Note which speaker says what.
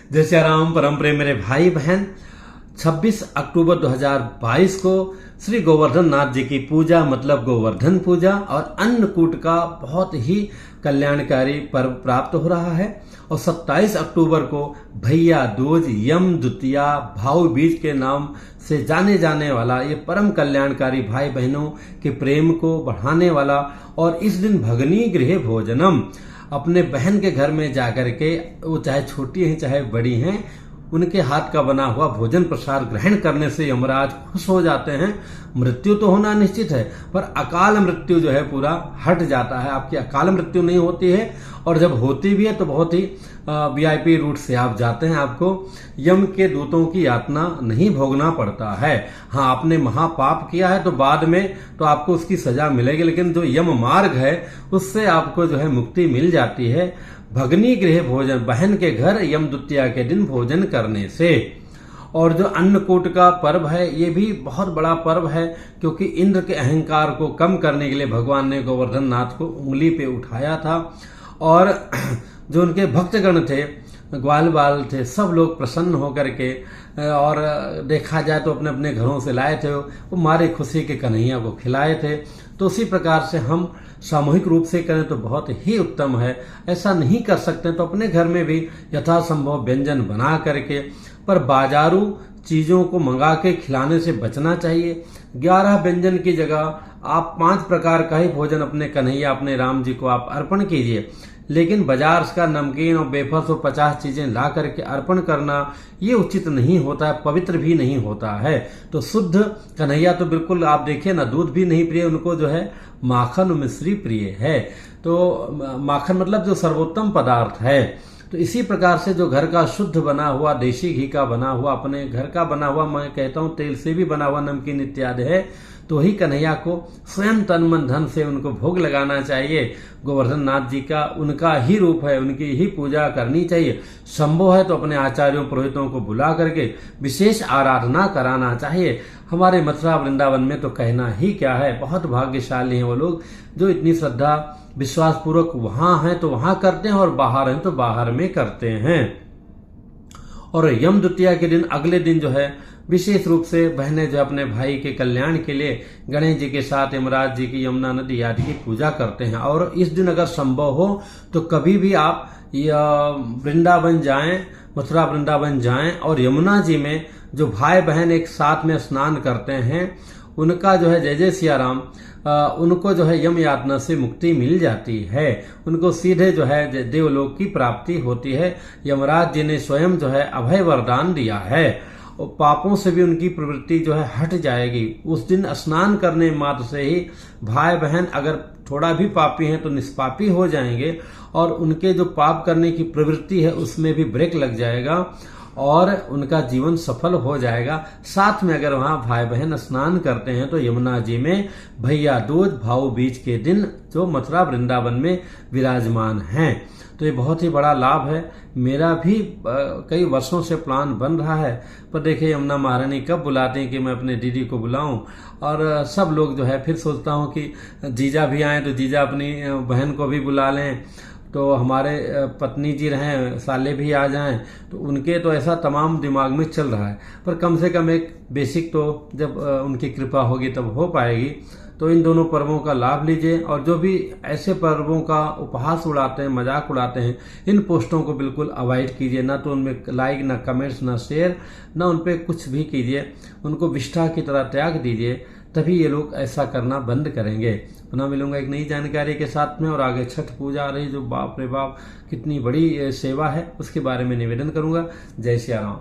Speaker 1: जय श्री राम। परम प्रेम मेरे भाई बहन, 26 अक्टूबर 2022 को श्री गोवर्धन नाथ जी की पूजा मतलब गोवर्धन पूजा और अन्नकूट का बहुत ही कल्याणकारी पर्व प्राप्त हो रहा है। और 27 अक्टूबर को भैया दूज, यम द्वितीया, भाऊ बीज के नाम से जाने जाने वाला ये परम कल्याणकारी भाई बहनों के प्रेम को बढ़ाने वाला, और इस दिन भगनी गृह भोजनम, अपने बहन के घर में जाकर के, वो चाहे छोटी हैं चाहे बड़ी हैं, उनके हाथ का बना हुआ भोजन प्रसाद ग्रहण करने से यमराज खुश हो जाते हैं। मृत्यु तो होना निश्चित है, पर अकाल मृत्यु जो है पूरा हट जाता है। आपकी अकाल मृत्यु नहीं होती है, और जब होती भी है तो बहुत ही वीआईपी रूट से आप जाते हैं। आपको यम के दूतों की यातना नहीं भोगना पड़ता है। हाँ, आपने महापाप किया है तो बाद में तो आपको उसकी सजा मिलेगी, लेकिन जो यम मार्ग है उससे आपको जो है मुक्ति मिल जाती है भगनी गृह भोजन, बहन के घर यम द्वितीया के दिन भोजन करने से। और जो अन्नकूट का पर्व है ये भी बहुत बड़ा पर्व है, क्योंकि इंद्र के अहंकार को कम करने के लिए भगवान ने गोवर्धन नाथ को उंगली पे उठाया था, और जो उनके भक्तगण थे, ग्वाल बाल थे, सब लोग प्रसन्न होकर के, और देखा जाए तो अपने अपने घरों से लाए थे, वो मारे खुशी के कन्हैया को खिलाए थे। तो उसी प्रकार से हम सामूहिक रूप से करें तो बहुत ही उत्तम है। ऐसा नहीं कर सकते तो अपने घर में भी यथासंभव व्यंजन बना करके, पर बाजारू चीजों को मंगा के खिलाने से बचना चाहिए। 11 व्यंजन की जगह आप 5 प्रकार का ही भोजन अपने कन्हैया, अपने राम जी को आप अर्पण कीजिए, लेकिन बाजार का नमकीन और वेफर्स और 50 चीजें ला करके अर्पण करना ये उचित नहीं होता है, पवित्र भी नहीं होता है। तो शुद्ध कन्हैया तो बिल्कुल, आप देखिए ना, दूध भी नहीं प्रिय, उनको जो है माखन मिश्री प्रिय है। तो माखन मतलब जो सर्वोत्तम पदार्थ है। तो इसी प्रकार से जो घर का शुद्ध बना हुआ, देशी घी का बना हुआ, अपने घर का बना हुआ, मैं कहता हूँ तेल से भी बना हुआ नमकीन इत्यादि है, तो ही कन्हैया को स्वयं तन मन धन से उनको भोग लगाना चाहिए। गोवर्धन नाथ जी का उनका ही रूप है, उनकी ही पूजा करनी चाहिए। संभव है तो अपने आचार्यों पुरोहितों को बुला करके विशेष आराधना कराना चाहिए। हमारे मथुरा वृंदावन में तो कहना ही क्या है, बहुत भाग्यशाली हैं वो लोग जो इतनी श्रद्धा विश्वास पूर्वक वहां हैं तो वहां करते हैं, और बाहर हैं तो बाहर में करते हैं। और यम द्वितीया के दिन, अगले दिन जो है विशेष रूप से बहनें जो अपने भाई के कल्याण के लिए गणेश जी के साथ यमराज जी की, यमुना नदी आदि की पूजा करते हैं। और इस दिन अगर संभव हो तो कभी भी आप वृंदावन जाएं, मथुरा वृंदावन जाएं, और यमुना जी में जो भाई बहन एक साथ में स्नान करते हैं, उनका जो है जय जय सिया राम, उनको जो है यम यातना से मुक्ति मिल जाती है। उनको सीधे जो है देवलोक की प्राप्ति होती है। यमराज जी ने स्वयं जो है अभय वरदान दिया है, और पापों से भी उनकी प्रवृत्ति जो है हट जाएगी। उस दिन स्नान करने मात्र से ही भाई बहन अगर थोड़ा भी पापी हैं तो निष्पापी हो जाएंगे, और उनके जो पाप करने की प्रवृत्ति है उसमें भी ब्रेक लग जाएगा, और उनका जीवन सफल हो जाएगा। साथ में अगर वहां भाई बहन स्नान करते हैं तो यमुना जी में भैया दूज, भाऊ बीज के दिन जो मथुरा वृंदावन में विराजमान हैं, तो ये बहुत ही बड़ा लाभ है। मेरा भी कई वर्षों से प्लान बन रहा है, पर देखिए यमुना महारानी कब बुलाती हैं कि मैं अपने दीदी को बुलाऊं, और सब लोग जो है, फिर सोचता हूं कि जीजा भी आए तो जीजा अपनी बहन को भी बुला लें, तो हमारे पत्नी जी रहें, साले भी आ जाएं, तो उनके तो ऐसा तमाम दिमाग में चल रहा है। पर कम से कम एक बेसिक तो जब उनकी कृपा होगी तब हो पाएगी। तो इन दोनों पर्वों का लाभ लीजिए, और जो भी ऐसे पर्वों का उपहास उड़ाते हैं, मजाक उड़ाते हैं, इन पोस्टों को बिल्कुल अवॉइड कीजिए। ना तो उनमें लाइक, ना कमेंट्स, ना शेयर, ना उन पर कुछ भी कीजिए। उनको विष्ठा की तरह त्याग दीजिए, तभी ये लोग ऐसा करना बंद करेंगे। पुनः मिलूंगा एक नई जानकारी के साथ में, और आगे छठ पूजा आ रही, जो बाप रे बाप कितनी बड़ी सेवा है, उसके बारे में निवेदन करूंगा। जय श्री राम।